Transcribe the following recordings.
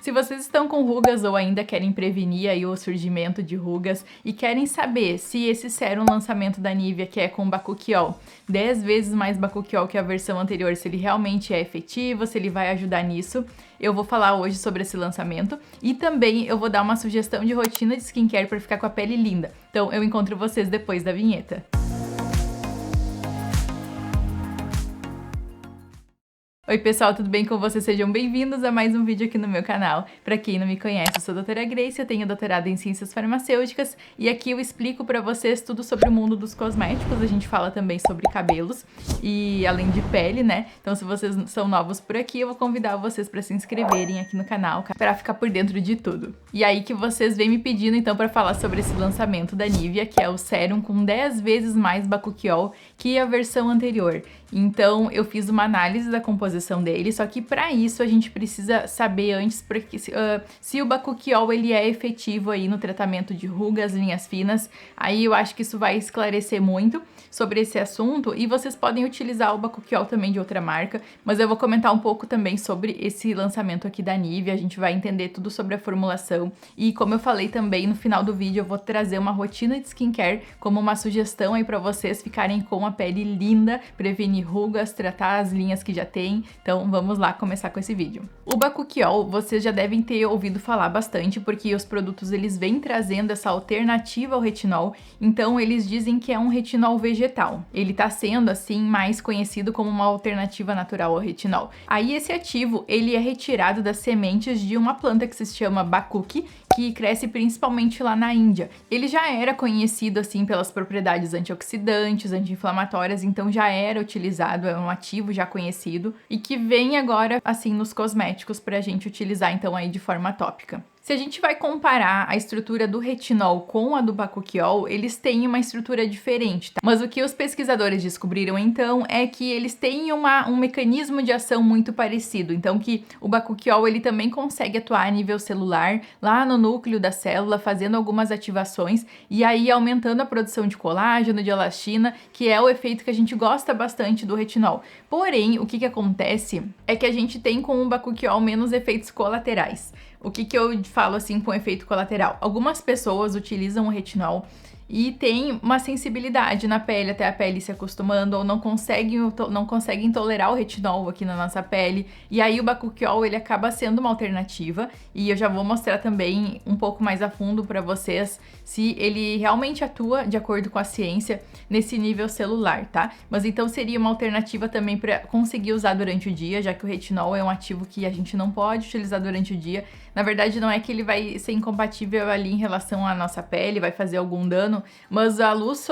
Se vocês estão com rugas ou ainda querem prevenir aí o surgimento de rugas e querem saber se esse sérum lançamento da Nivea, que é com bakuchiol, 10 vezes mais bakuchiol que a versão anterior, se ele realmente é efetivo, se ele vai ajudar nisso, eu vou falar hoje sobre esse lançamento e também eu vou dar uma sugestão de rotina de skincare para ficar com a pele linda. Então eu encontro vocês depois da vinheta. Oi pessoal, tudo bem com vocês? Sejam bem-vindos a mais um vídeo aqui no meu canal. Pra quem não me conhece, eu sou a doutora Grace, eu tenho doutorado em Ciências Farmacêuticas e aqui eu explico pra vocês tudo sobre o mundo dos cosméticos. A gente fala também sobre cabelos e além de pele, né? Então se vocês são novos por aqui, eu vou convidar vocês pra se inscreverem aqui no canal pra ficar por dentro de tudo. E aí que vocês vêm me pedindo então pra falar sobre esse lançamento da Nivea, que é o sérum com 10 vezes mais bakuchiol que a versão anterior. Então eu fiz uma análise da composição dele, só que para isso a gente precisa saber antes se o bakuchiol ele é efetivo aí no tratamento de rugas, linhas finas. Aí eu acho que isso vai esclarecer muito sobre esse assunto e vocês podem utilizar o bakuchiol também de outra marca, mas eu vou comentar um pouco também sobre esse lançamento aqui da Nivea. A gente vai entender tudo sobre a formulação e, como eu falei também no final do vídeo, eu vou trazer uma rotina de skincare como uma sugestão aí para vocês ficarem com a pele linda, prevenir rugas, tratar as linhas que já tem. Então vamos lá começar com esse vídeo. O bakuchiol vocês já devem ter ouvido falar bastante, porque os produtos eles vêm trazendo essa alternativa ao retinol, então eles dizem que é um retinol vegetal. Ele tá sendo assim mais conhecido como uma alternativa natural ao retinol. Aí esse ativo ele é retirado das sementes de uma planta que se chama bakuchi, que cresce principalmente lá na Índia. Ele já era conhecido assim pelas propriedades antioxidantes, anti-inflamatórias, então já era utilizado, é um ativo já conhecido e que vem agora assim nos cosméticos pra gente utilizar então aí de forma tópica. Se a gente vai comparar a estrutura do retinol com a do bakuchiol, eles têm uma estrutura diferente, tá? Mas o que os pesquisadores descobriram então é que eles têm um mecanismo de ação muito parecido. Então que o bakuchiol ele também consegue atuar a nível celular, lá no núcleo da célula, fazendo algumas ativações e aí aumentando a produção de colágeno, de elastina, que é o efeito que a gente gosta bastante do retinol. Porém, o que acontece é que a gente tem com o bakuchiol menos efeitos colaterais. O que eu falo assim com efeito colateral? Algumas pessoas utilizam o retinol e tem uma sensibilidade na pele, até a pele se acostumando, ou não conseguem tolerar o retinol aqui na nossa pele, e aí o bakuchiol ele acaba sendo uma alternativa, e eu já vou mostrar também um pouco mais a fundo para vocês se ele realmente atua de acordo com a ciência nesse nível celular, tá? Mas então seria uma alternativa também para conseguir usar durante o dia, já que o retinol é um ativo que a gente não pode utilizar durante o dia. Na verdade não é que ele vai ser incompatível ali em relação à nossa pele, vai fazer algum dano, mas a luz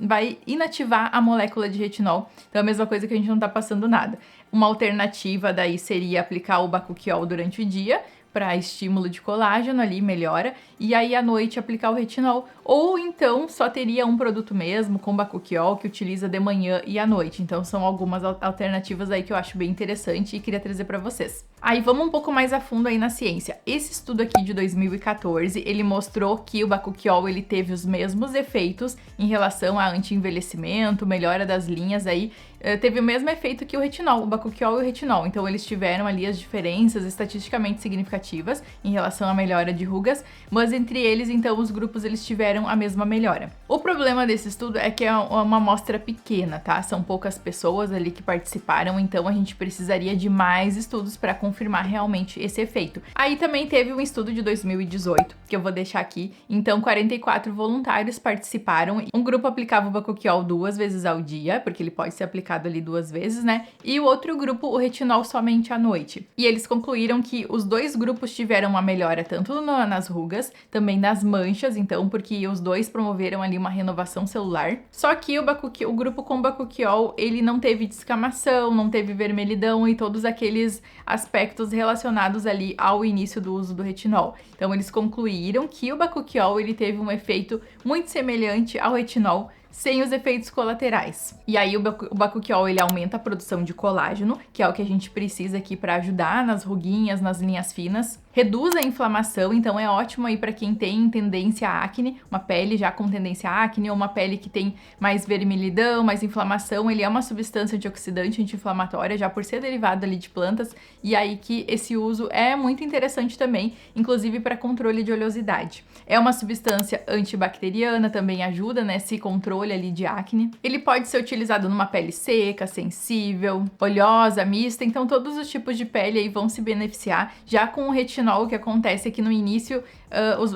vai inativar a molécula de retinol, então é a mesma coisa que a gente não tá passando nada. Uma alternativa daí seria aplicar o bakuchiol durante o dia, para estímulo de colágeno ali, melhora, e aí à noite aplicar o retinol, ou então só teria um produto mesmo com bakuchiol que utiliza de manhã e à noite. Então são algumas alternativas aí que eu acho bem interessante e queria trazer para vocês. Aí vamos um pouco mais a fundo aí na ciência. Esse estudo aqui de 2014, ele mostrou que o bakuchiol ele teve os mesmos efeitos em relação a anti-envelhecimento, melhora das linhas aí, teve o mesmo efeito que o retinol, o bakuchiol e o retinol. Então eles tiveram ali as diferenças estatisticamente significativas em relação à melhora de rugas, mas entre eles então os grupos eles tiveram a mesma melhora. O problema desse estudo é que é uma amostra pequena, tá? São poucas pessoas ali que participaram, então a gente precisaria de mais estudos para confirmar realmente esse efeito. Aí também teve um estudo de 2018, que eu vou deixar aqui. Então 44 voluntários participaram. Um grupo aplicava o bakuchiol 2 vezes ao dia, porque ele pode ser aplicado ali 2 vezes, né? E o outro grupo o retinol somente à noite. E eles concluíram que os dois grupos tiveram uma melhora tanto nas rugas, também nas manchas, então, porque os dois promoveram ali uma renovação celular. Só que o grupo com bakuchiol, ele não teve descamação, não teve vermelhidão e todos aqueles aspectos relacionados ali ao início do uso do retinol. Então, eles concluíram que o bakuchiol, ele teve um efeito muito semelhante ao retinol sem os efeitos colaterais. E aí o Bakuchiol, ele aumenta a produção de colágeno, que é o que a gente precisa aqui para ajudar nas ruguinhas, nas linhas finas. Reduz a inflamação, então é ótimo aí para quem tem tendência à acne, uma pele já com tendência à acne ou uma pele que tem mais vermelhidão, mais inflamação. Ele é uma substância antioxidante, anti-inflamatória, já por ser derivado ali de plantas, e aí que esse uso é muito interessante também, inclusive para controle de oleosidade. É uma substância antibacteriana, também ajuda nesse controle ali de acne. Ele pode ser utilizado numa pele seca, sensível, oleosa, mista, então todos os tipos de pele aí vão se beneficiar. Já com o retinol, o que acontece é que no início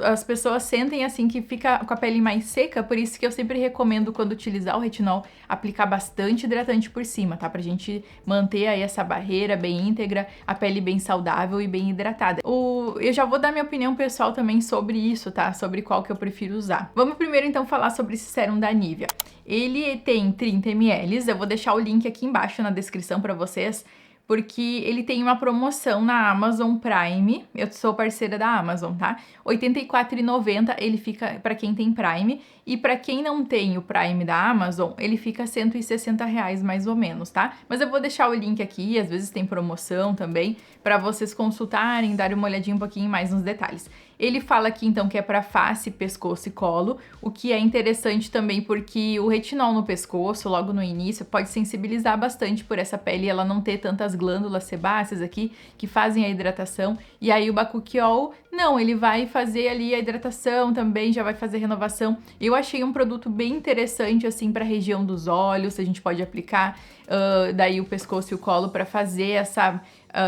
as pessoas sentem assim que fica com a pele mais seca, por isso que eu sempre recomendo, quando utilizar o retinol, aplicar bastante hidratante por cima, tá? Pra gente manter aí essa barreira bem íntegra, a pele bem saudável e bem hidratada. Eu já vou dar minha opinião pessoal também sobre isso, tá? Sobre qual que eu prefiro usar. Vamos primeiro então falar sobre esse sérum da Nivea. Ele tem 30 ml, eu vou deixar o link aqui embaixo na descrição pra vocês, porque ele tem uma promoção na Amazon Prime. Eu sou parceira da Amazon, tá? R$ 84,90 ele fica para quem tem Prime, e para quem não tem o Prime da Amazon, ele fica R$ 160 mais ou menos, tá? Mas eu vou deixar o link aqui, às vezes tem promoção também, para vocês consultarem, darem uma olhadinha um pouquinho mais nos detalhes. Ele fala aqui então que é para face, pescoço e colo, o que é interessante também porque o retinol no pescoço, logo no início, pode sensibilizar bastante por essa pele, ela não ter tantas glândulas sebáceas aqui que fazem a hidratação. E aí o Bakuchiol, não, ele vai fazer ali a hidratação também, já vai fazer renovação. Eu achei um produto bem interessante assim para a região dos olhos, a gente pode aplicar daí o pescoço e o colo para fazer essa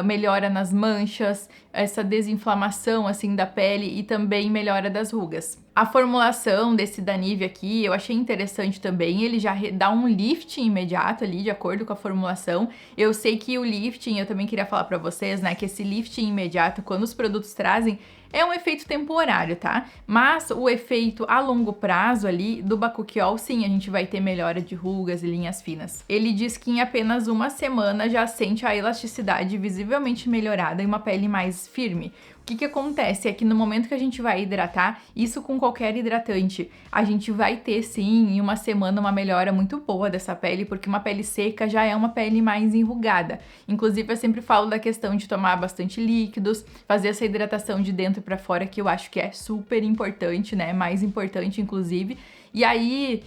melhora nas manchas, essa desinflamação assim da pele e também melhora das rugas. A formulação desse da Nivea aqui eu achei interessante também, ele já dá um lifting imediato ali, de acordo com a formulação. Eu sei que o lifting, eu também queria falar pra vocês, né, que esse lifting imediato, quando os produtos trazem, é um efeito temporário, tá? Mas o efeito a longo prazo ali do Bakuchiol, sim, a gente vai ter melhora de rugas e linhas finas. Ele diz que em apenas uma semana já sente a elasticidade visivelmente melhorada e uma pele mais firme. O que acontece é que no momento que a gente vai hidratar, isso com qualquer hidratante, a gente vai ter sim em uma semana uma melhora muito boa dessa pele, porque uma pele seca já é uma pele mais enrugada. Inclusive eu sempre falo da questão de tomar bastante líquidos, fazer essa hidratação de dentro para fora, que eu acho que é super importante, né? Mais importante inclusive. E aí,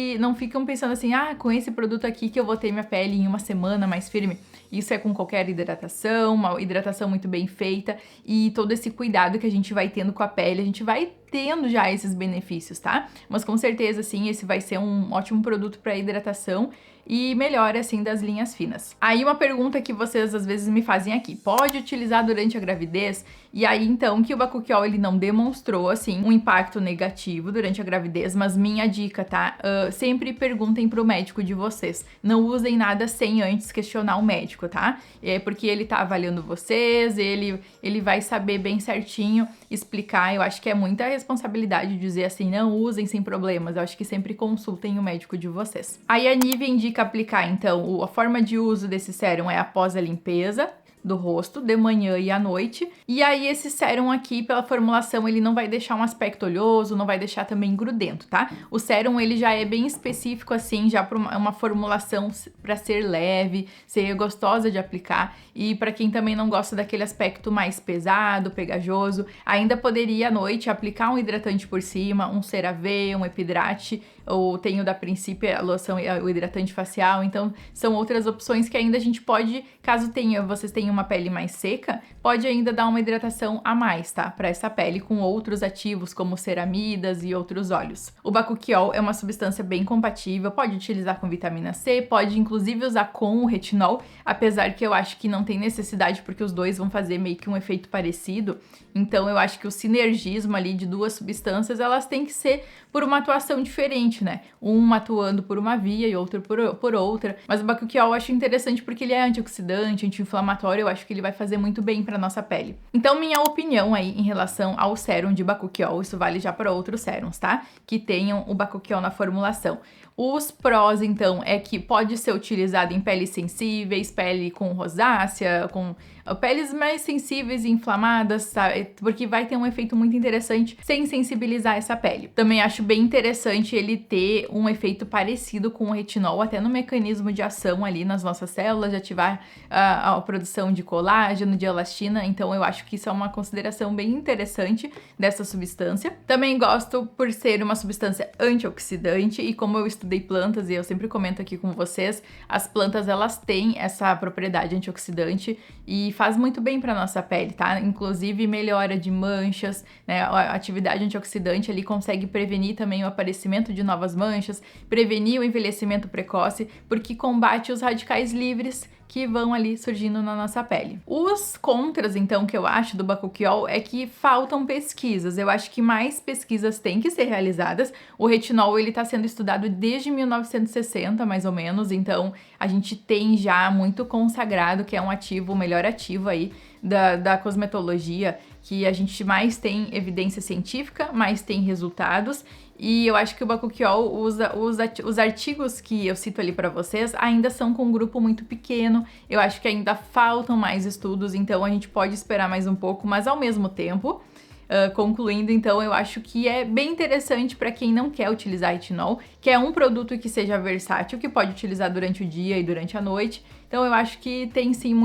não ficam pensando assim, com esse produto aqui que eu vou ter minha pele em uma semana mais firme. Isso é com qualquer hidratação, uma hidratação muito bem feita, e todo esse cuidado que a gente vai tendo com a pele, a gente vai tendo já esses benefícios, tá? Mas com certeza, sim, esse vai ser um ótimo produto para hidratação e melhora, assim, das linhas finas. Aí uma pergunta que vocês às vezes me fazem aqui, pode utilizar durante a gravidez? E aí então que o Bakuchiol ele não demonstrou, assim, um impacto negativo durante a gravidez, mas minha dica, tá? Sempre perguntem pro médico de vocês, não usem nada sem antes questionar o médico, tá? Porque ele tá avaliando vocês, ele vai saber bem certinho explicar. Eu acho que é muita responsabilidade dizer assim, não usem sem problemas. Eu acho que sempre consultem o médico de vocês. Aí a Nivea indica aplicar, então, a forma de uso desse sérum é após a limpeza do rosto, de manhã e à noite. E aí esse sérum aqui, pela formulação, ele não vai deixar um aspecto oleoso, não vai deixar também grudento, tá? O sérum, ele já é bem específico, assim, já para uma formulação para ser leve, ser gostosa de aplicar. E para quem também não gosta daquele aspecto mais pesado, pegajoso, ainda poderia à noite aplicar um hidratante por cima, um CeraVe, um Epidrate, ou tem o da Principia, a loção, o hidratante facial. Então são outras opções que ainda a gente pode, caso vocês tenham uma pele mais seca, pode ainda dar uma hidratação a mais, tá? Para essa pele com outros ativos como ceramidas e outros óleos. O Bakuchiol é uma substância bem compatível, pode utilizar com vitamina C, pode inclusive usar com o retinol, apesar que eu acho que não tem necessidade porque os dois vão fazer meio que um efeito parecido. Então eu acho que o sinergismo ali de duas substâncias, elas têm que ser por uma atuação diferente, né? Uma atuando por uma via e outra por outra. Mas o Bakuchiol eu acho interessante porque ele é antioxidante, anti-inflamatório, eu acho que ele vai fazer muito bem para nossa pele. Então minha opinião aí em relação ao sérum de Bakuchiol, isso vale já para outros sérums, tá? Que tenham o Bakuchiol na formulação. Os prós, então, é que pode ser utilizado em peles sensíveis, pele com rosácea, com peles mais sensíveis e inflamadas, sabe? Porque vai ter um efeito muito interessante sem sensibilizar essa pele. Também acho bem interessante ele ter um efeito parecido com o retinol, até no mecanismo de ação ali nas nossas células, de ativar a produção de colágeno, de elastina. Então eu acho que isso é uma consideração bem interessante dessa substância. Também gosto por ser uma substância antioxidante, e como eu estudei plantas e eu sempre comento aqui com vocês, as plantas elas têm essa propriedade antioxidante e faz muito bem para nossa pele, tá? Inclusive melhora de manchas, né? A atividade antioxidante ali consegue prevenir também o aparecimento de novas manchas, prevenir o envelhecimento precoce, porque combate os radicais livres que vão ali surgindo na nossa pele. Os contras, então, que eu acho do bakuchiol é que faltam pesquisas. Eu acho que mais pesquisas têm que ser realizadas. O retinol, ele tá sendo estudado desde 1960, mais ou menos, então a gente tem já muito consagrado que é um ativo, o melhor ativo aí da cosmetologia, que a gente mais tem evidência científica, mais tem resultados. E eu acho que o bakuchiol os artigos que eu cito ali para vocês ainda são com um grupo muito pequeno. Eu acho que ainda faltam mais estudos, então a gente pode esperar mais um pouco, mas ao mesmo tempo, concluindo, então, eu acho que é bem interessante para quem não quer utilizar retinol, que é um produto que seja versátil, que pode utilizar durante o dia e durante a noite. Então eu acho que tem sim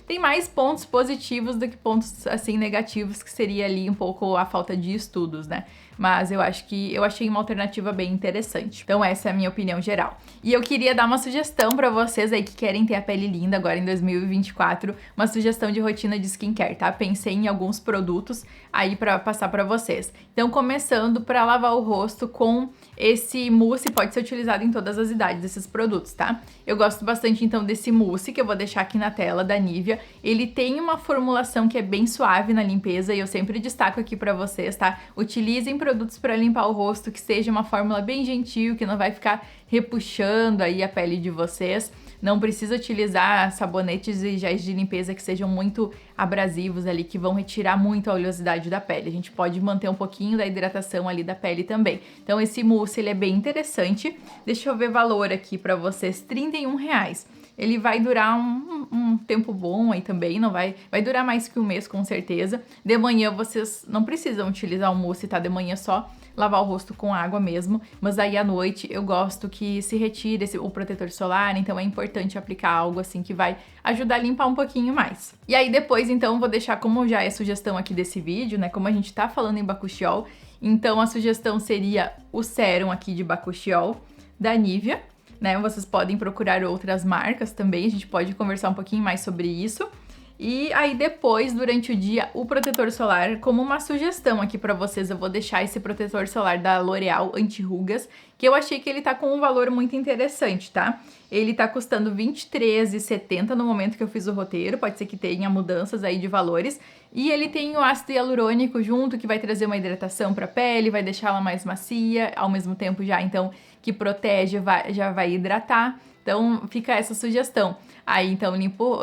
tem mais pontos positivos do que pontos assim negativos, que seria ali um pouco a falta de estudos, né? Mas eu achei uma alternativa bem interessante. Então essa é a minha opinião geral. E eu queria dar uma sugestão pra vocês aí que querem ter a pele linda agora em 2024, uma sugestão de rotina de skincare, tá? Pensei em alguns produtos aí pra passar pra vocês. Então começando pra lavar o rosto com esse mousse, pode ser utilizado em todas as idades esses produtos, tá? Eu gosto bastante então desse mousse, que eu vou deixar aqui na tela, da Nivea. Ele tem uma formulação que é bem suave na limpeza e eu sempre destaco aqui pra vocês, tá? Utilizem produtos para limpar o rosto que seja uma fórmula bem gentil, que não vai ficar repuxando aí a pele de vocês. Não precisa utilizar sabonetes e géis de limpeza que sejam muito abrasivos ali, que vão retirar muito a oleosidade da pele. A gente pode manter um pouquinho da hidratação ali da pele também. Então esse mousse, ele é bem interessante. Deixa eu ver valor aqui pra vocês, R$31. Ele vai durar um tempo bom aí também, não vai durar mais que um mês com certeza. De manhã vocês não precisam utilizar o mousse, tá? De manhã só lavar o rosto com água mesmo, mas aí à noite eu gosto que se retire o protetor solar, então é importante aplicar algo assim que vai ajudar a limpar um pouquinho mais. E aí depois, então, vou deixar como já é sugestão aqui desse vídeo, né, como a gente tá falando em bakuchiol, então a sugestão seria o sérum aqui de bakuchiol da Nivea, né, vocês podem procurar outras marcas também, a gente pode conversar um pouquinho mais sobre isso. E aí depois, durante o dia, o protetor solar, como uma sugestão aqui pra vocês, eu vou deixar esse protetor solar da L'Oréal Anti-Rugas, que eu achei que ele tá com um valor muito interessante, tá? Ele tá custando R$23,70 no momento que eu fiz o roteiro, pode ser que tenha mudanças aí de valores. E ele tem o ácido hialurônico junto, que vai trazer uma hidratação pra pele, vai deixar ela mais macia, ao mesmo tempo já, então, que protege, já vai hidratar. Então fica essa sugestão. Aí então limpo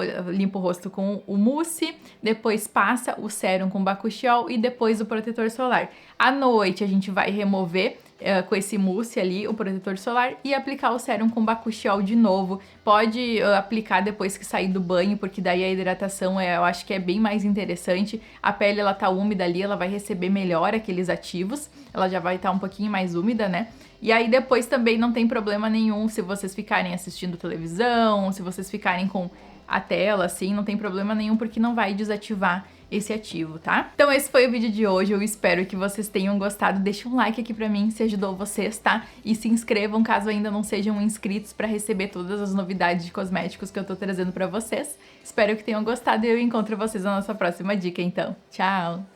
o rosto com o mousse, depois passa o sérum com bakuchiol e depois o protetor solar. À noite a gente vai remover com esse mousse ali o protetor solar e aplicar o sérum com bakuchiol de novo. Pode aplicar depois que sair do banho, porque daí a hidratação eu acho que é bem mais interessante. A pele ela tá úmida ali, ela vai receber melhor aqueles ativos, ela já vai estar um pouquinho mais úmida, né? E aí depois também não tem problema nenhum se vocês ficarem assistindo televisão, se vocês ficarem com a tela assim, não tem problema nenhum porque não vai desativar esse ativo, tá? Então esse foi o vídeo de hoje, eu espero que vocês tenham gostado. Deixa um like aqui pra mim se ajudou vocês, tá? E se inscrevam caso ainda não sejam inscritos pra receber todas as novidades de cosméticos que eu tô trazendo pra vocês. Espero que tenham gostado e eu encontro vocês na nossa próxima dica então. Tchau!